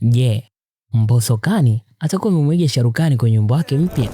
Je, Mbosso Khan atakuwa amemwiga Shahrukh Khan kwenye wimbo wake mpya?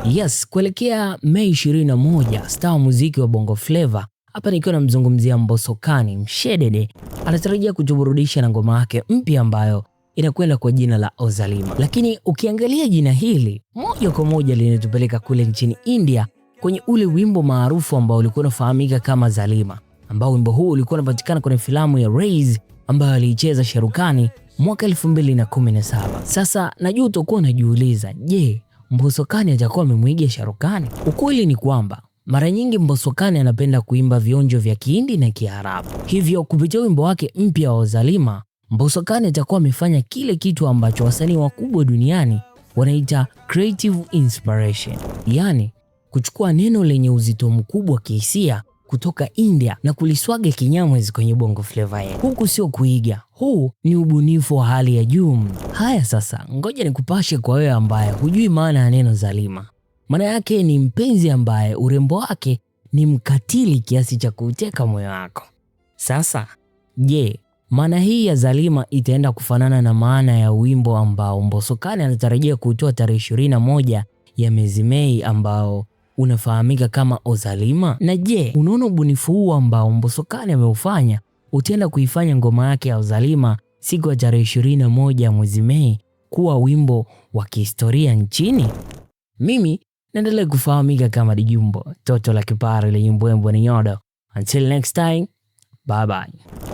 Yes, kuelekea Mei 21, star wa muziki wa Bongo Flava, hapa nikiwa namzungumzia Mbosso Khan Mshedede, anatarajia kutuburudisha na ngoma yake mpya ambayo inakwenda kwa jina la Ozalima. Lakini ukiangalia jina hili moja kwa moja linatupeleka kule nchini India kwenye ule wimbo maarufu ambao ulikuwa unafahamika kama Zalima, ambao wimbo huu ulikuwa unapatikana kwenye filamu ya Raze ambayo aliicheza Shahrukh Khan mwaka 2017. Sasa najua utakuwa unajiuliza, je, Mbosso Khan atakuwa amemwiga Shahrukh Khan? Ukweli ni kwamba mara nyingi Mbosso Khan anapenda kuimba vionjo vya Kihindi na Kiarabu. Hivyo kupitia wimbo wake mpya wa Zalima, Mbosso Khan atakuwa amefanya kile kitu ambacho wasanii wakubwa duniani wanaita creative inspiration. Yaani kuchukua neno lenye uzito mkubwa kihisia kutoka India na kuliswaga kinyamwezi kwenye Bongo Flava yetu. Huku sio kuiga, huu ni ubunifu wa hali ya juu. Haya sasa, ngoja nikupashe kwa wewe ambaye hujui maana ya neno Zalima. Maana yake ni mpenzi ambaye urembo wake ni mkatili kiasi cha kuteka moyo wako. Sasa, je, maana hii ya Zalima itaenda kufanana na maana ya wimbo ambao Mbosso Khan anatarajia kutoa tarehe 21 ya mwezi Mei ambao unafahamika kama Ozalima? Na je, unaona ubunifu huu ambao Mbosso Khan ameufanya utaenda kuifanya ngoma yake ya Ozalima siku ya tarehe 21 ya mwezi Mei kuwa wimbo wa kihistoria nchini? Mimi naendelea kufahamika kama Dijumbo, toto la kipara lenye mbwembwe ni nyodo. Until next time, bye bye.